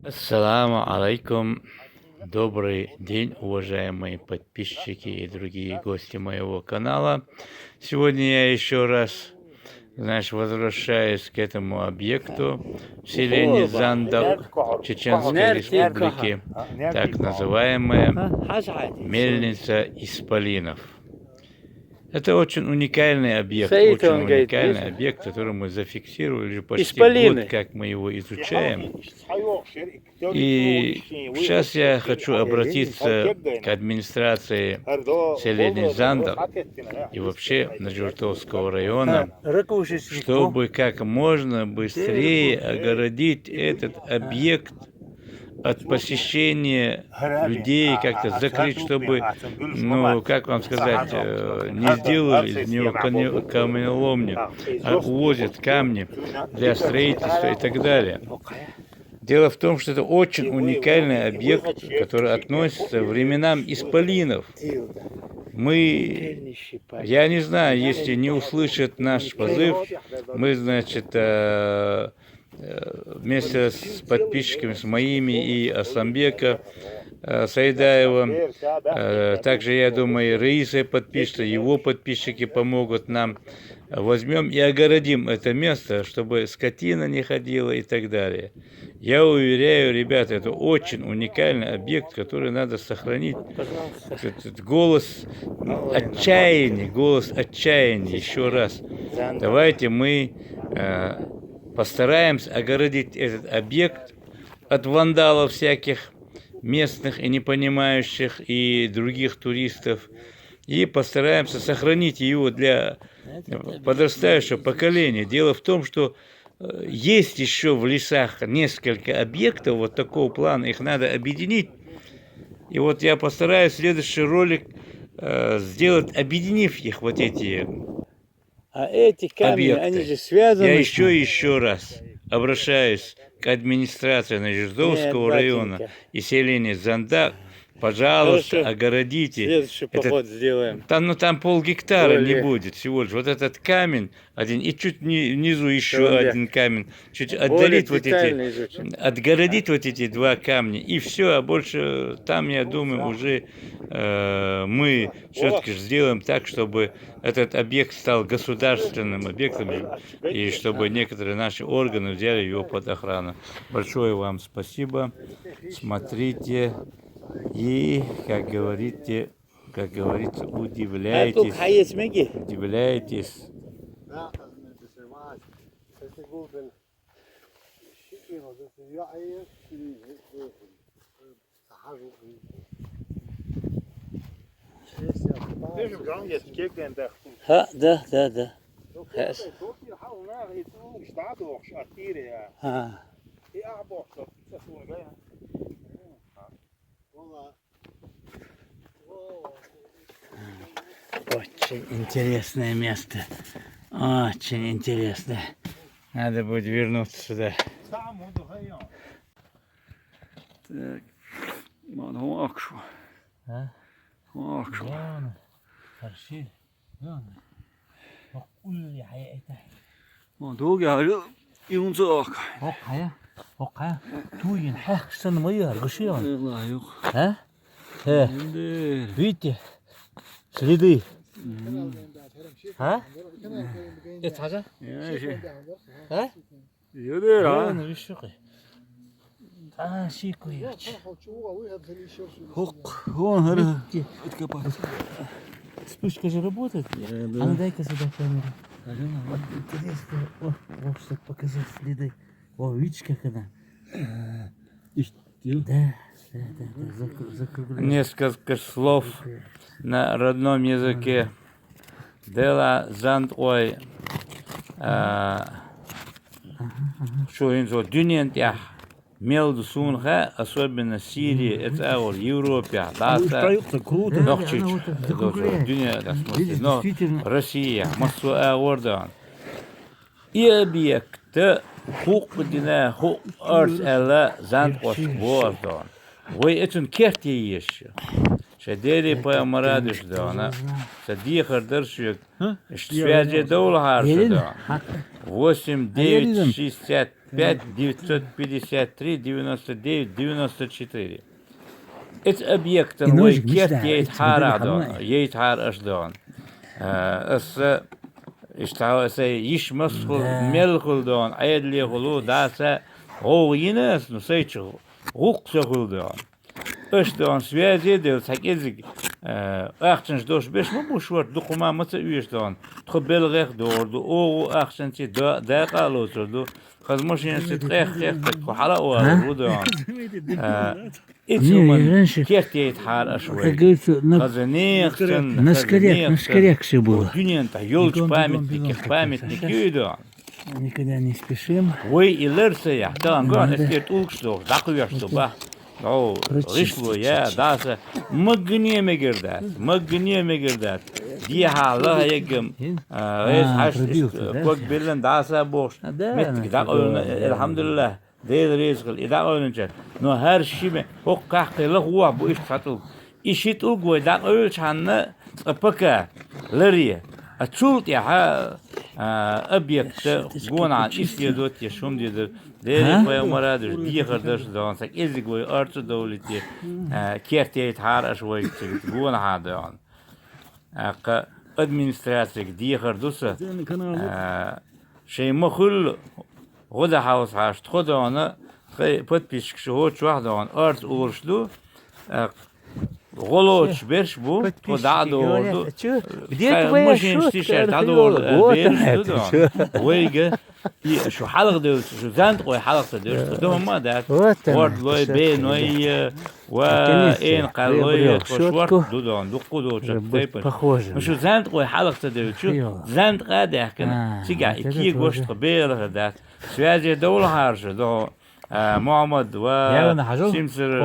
Ассаламу алейкум. Добрый день, уважаемые подписчики и другие гости моего канала. Сегодня я еще раз, возвращаюсь к этому объекту в селении Зандак Чеченской Республики, так называемая мельница Исполинов. Это очень уникальный объект, который мы зафиксировали уже почти год, как мы его изучаем. И сейчас я хочу обратиться к администрации селения Зандак и вообще Ножертовского района, чтобы как можно быстрее огородить этот объект от посещения людей, как-то закрыть, чтобы, как вам сказать, не сделали из него каменоломню, а увозят камни для строительства и так далее. Дело в том, что это очень уникальный объект, который относится к временам исполинов. Я не знаю, если не услышат наш позыв, мы, вместе с подписчиками, с моими и Асламбека Сайдаева, также, я думаю, Раиса подпишется, его подписчики помогут нам. Возьмем и огородим это место, чтобы скотина не ходила и так далее. Я уверяю, ребята, это очень уникальный объект, который надо сохранить. Этот голос отчаяния, еще раз. Давайте мы постараемся огородить этот объект от вандалов всяких местных и непонимающих и других туристов. И постараемся сохранить его для подрастающего поколения. Дело в том, что есть еще в лесах несколько объектов вот такого плана, их надо объединить. И вот я постараюсь следующий ролик сделать, объединив их, вот эти камни, они же связаны. Я еще раз обращаюсь к администрации Ножертовского района и селения Зандак. Пожалуйста, огородите. Следующий поход сделаем. Там полгектара не будет всего лишь. Вот этот камень один, и чуть внизу еще один камень. Чуть отдалить отгородить вот эти два камня, и все, а больше там, я думаю, уже мы все-таки сделаем так, чтобы этот объект стал государственным объектом, и чтобы некоторые наши органы взяли его под охрану. Большое вам спасибо. Смотрите. И, как говорится, удивляйтесь. Да. Очень интересное место. Очень интересное. Надо будет вернуться сюда. Так, Акшу. Акшу. Долго ينزاق. وقعة توين حق سنة مية الغشيان. لا يخ. ها؟ видите? Следы. Это حاجة؟ ها؟ يدير. شيكو ياش. Вон, Вспышка же работает? А ну дай-ка сюда камеру. Интересно, чтобы показать следы. О, видишь, как она? Да. Несколько слов на родном языке. Дела Зандой. Что инзо дюнентях. Между Сунха, особенно Сирии, это в Европе, круто. но Россия, Москва, Ордан. И объекты хукдина хук арс элла Зандош Вордан. Вы этим керти еще. Шедери по Амарадыш да, она садихар даршик. Связи доул харшда. 8 9 65 953 99 94. Это объект, он кет ейт харадон, ейт хар ашдон. اشتهى يشمسخل ملخل دون عيدلي خلو داسا غوينس نسيتشو غوقسخل دون اشتهى связи дел сакезик ахчанш дош беш мушвар духума мца уештон тхбелгех дорду о ахчанчи да калосду хазмошин ситрех так хала о дон إتشومن كيرتيت حال أشوي خزنيخشن Наскоряк все было. Дюнин та ёлч памятник юйдон. Никогда не спешим. Ой и лерсия, там гон эскет улкштор, дакуяш туба. О, ришло я, даса магне мегердат. Диха ла егем. Эс хаш кок билен даса бош. Мет дак الحمدلله. ده رزق إذا قلنا نو هر شيء هو كحكي هو بوش فتول إشيت أقوى ده أول شان أبكى لريه أشولت يا أبيت جون عن إشي دوت يشوم دي ده ده مرادش دي خردش دان سك إزاي قوي أرض دولتي كيرتي تحار أشوي جون هذا عن أدمنستراتيك دي خردوسة شيء مخل غدا هاوس هاشت خدا آنها подписчик شو واحد عن أرض أورشلو غلوش برش بو خدا دورد مش ينشتيشر دادور برش دو ويجا شو حلق دوت شو زند قوي حلق دوت دوم ما دات ورد لوي بين وي وين قال لوي شورت دودون دقو دوت شو زند قوي حلق دوت شو زند قاعد كان سيجا كي غوش قبيل دات связи دولة هارش دو محمد و سيمسر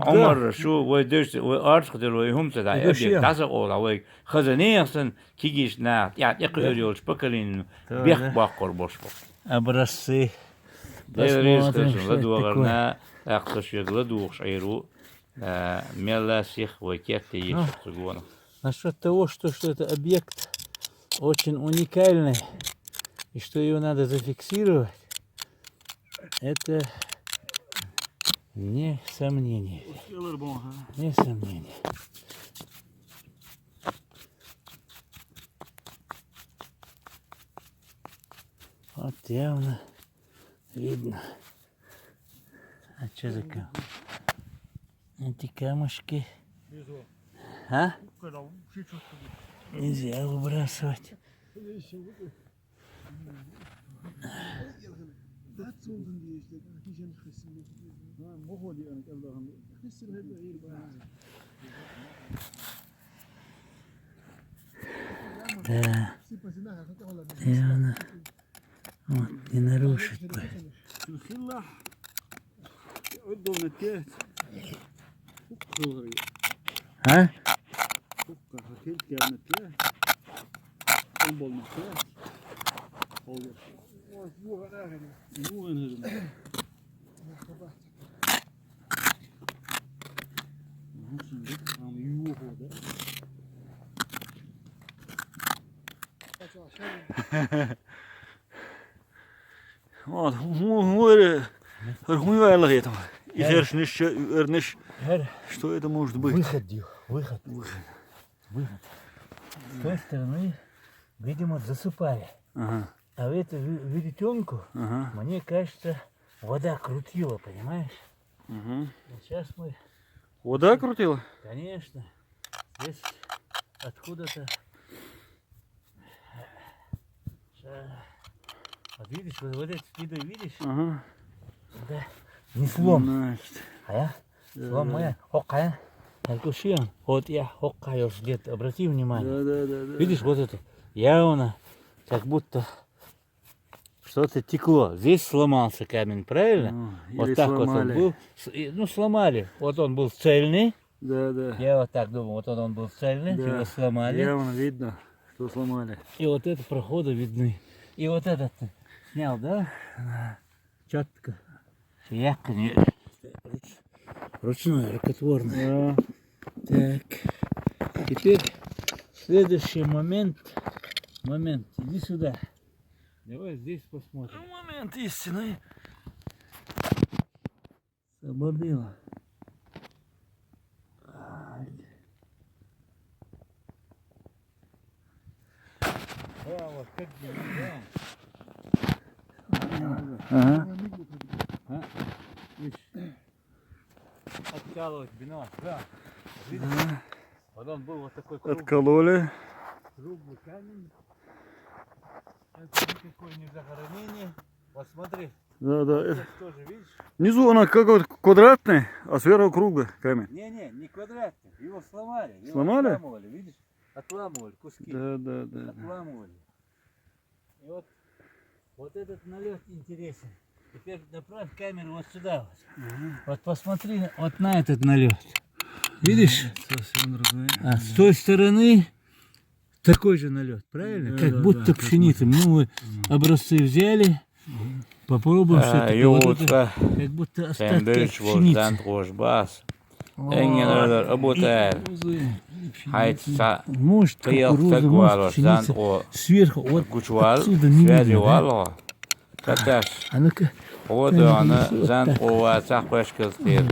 عمر شو ويدرس وارش قدر ويهم تدا ابي تاسق ولا وي خزنيخسن كيجيش نا يعني يقريولش بكلين بيخ باقر бош образцы посмотрим ладугарна اخش يغلدوش عيرو меласих вакетти есть гона. Насчет того, что это объект очень уникальный и что ее надо зафиксировать, это не сомнение. Не сомнение. Вот явно видно. А что за камни? Эти камушки. А? Нельзя выбрасывать. Да. Явно. Вот, не нарушить бы. А? Вот, хуйвайло там. И эрниш, что это может быть? Выход. С той стороны, видимо, засыпали. Ага. А в эту веретенку, Ага. мне кажется, вода крутила, понимаешь? Угу. Сейчас мы, Вода крутила? конечно, здесь откуда-то... Вот видишь, вот этот следы видишь? Ага. Да. Не слом. Значит. А я? Слом моя. Хокая. Алкушиан. Вот я хокаешь где-то. Обрати внимание. Да. Видишь, вот это. Явно, как будто что-то текло. Здесь сломался камень, правильно? Вот так сломали. вот он был. Ну, сломали. Вот он был цельный. Да. Я вот так думаю, вот он был цельный. Да. Его сломали. Явно видно, что сломали. И вот это проходы видны. И вот этот снял, да? Четко. Я, конечно. Ручной, рукотворный. Да. Так. Теперь следующий момент. Иди сюда. Давай здесь посмотрим. Момент истины. Обалдело. Ага. Откалывать бинос, да. Вот он был вот такой Откололи. круглый камень. Это никакое не захоронение. Вот смотри, Да, да. здесь тоже, видишь? Внизу она какой-то квадратный, а сверху круглый камень. Не квадратный. Его сломали. Его Сломали? отламывали, видишь? Отламывали куски. Да, да, да. Отламывали. И вот этот налет интересен. Теперь направь камеру вот сюда. Вот посмотри вот на этот налет. Видишь? Совсем другое. А с той стороны такой же налет, правильно? Да, как да, будто да, пшеница. Ну, мы образцы взяли, попробуем все-таки. Вот это, Joodka, как будто zijn остатки от Duits wordt пшеницы. zandroosbaas. Engeler obotair. Heit sa Может, приел кукуруза, так может, вало, пшеница. зандро Сверху, вот гучвал, отсюда не связи видно, да? вало. Каташ, А ну-ка. вот она зандро сахвашкелтир.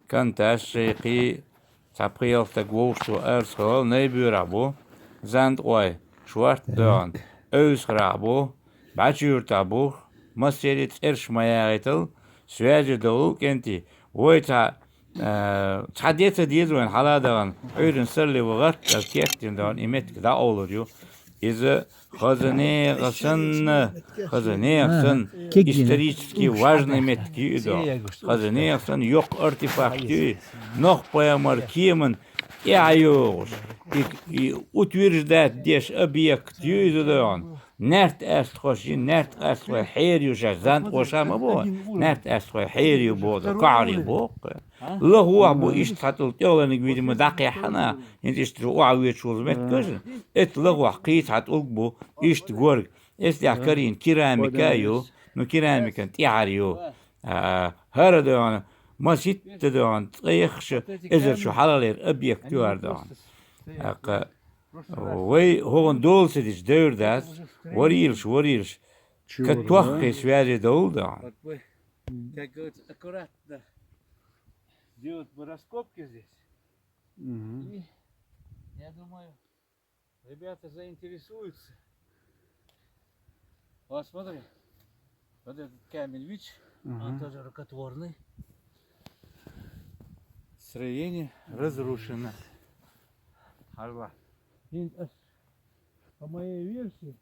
Канташ шейки sa приел так вовшту эрсхол нейбюрабо. Zandroi, шварт дан, эусрабо, бачуртабо, мастерит эршмаяритл, связи дол кенти. Войта تحديت ديزوين حلادان عيرن سرلي وغرق الكيختين دان إمت كدا أولوريو إذا خزانيغسن исторически важный метки да خزانيغسن yok артефакты нох поямаркимен и айош и утверждает деш объект юзудан نرت است خوشی نرت است خوی حیریو شزند خوشم با نرت است خوی حیریو بود کاری بود له هو بو ایشت خطل تولنگ ویدیم دقیق حنا انت ایشت رو عویت شوز مت کشن ات له وقیت حتل بو ایشت گورگ است یا کرین کیرامیکایو نو کیرامیکن تیاریو هر دان ما سیت دان تیخش ازر شو حلالیر ابیک دیوار دان وي هو ندول سيدش دور داس وريلش كتوخي связи дол да. Как говорится, аккуратно сделать раскопки здесь. И я думаю, ребята заинтересуются. Вот смотри, вот этот камень, видишь, он тоже рукотворный. Строение разрушено. Харва. По моей версии,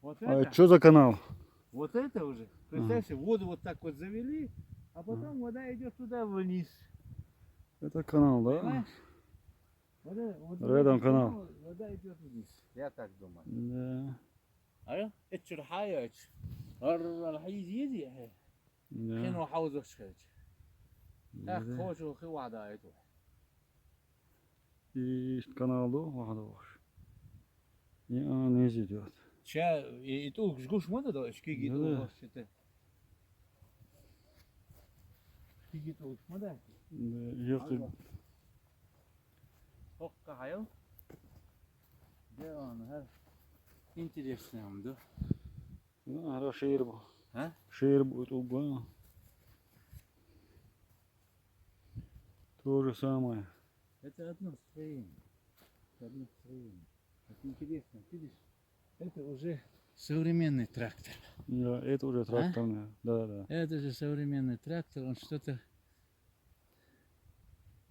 вот А это, что за канал? вот это уже, представьте, воду вот так вот завели, а потом вода идет туда вниз. Это канал, да? Понимаешь? Вот Рядом этот канал. Вода идет вниз. Я так думаю. Да. Алло? Это рхая, الحيزيزي Да. شنو حوزه شخيج اخ خوشو خي وعدا ايتو И канал, да? Вахадоваш. И она не идет. شا يتوك شقوش مدى دو اشكي Да. جيتو شتا اشكي جيتو مدى Да, если... فوق حيو ده انا هر интересно ام ده Ну, ширбу. А? Ширбу, угол. То же самое. Это одно строение. Одно строение. Это интересно, видишь? Это уже современный трактор. Да, это уже тракторная. Да, да. Это же современный трактор, он что-то...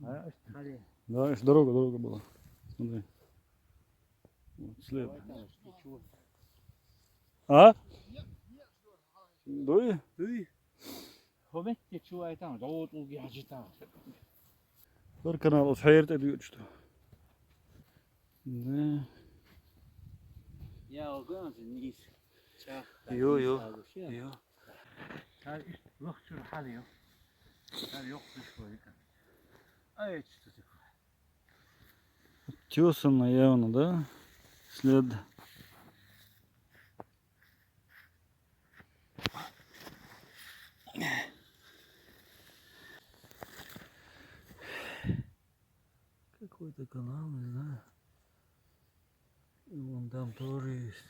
Да, это дорога была. Смотри. Вот, слева. А? Дуй? Хомекте чувай там, вот угяжи там. Бар канал от хайрт ediyor işte. Да. Я угон же низ. Yo. هذا يخشر حاليو. هذا يخشر شوية. Ай, что такое? Тесано явно, да? След. Какой-то канал, не знаю. Там тоже есть.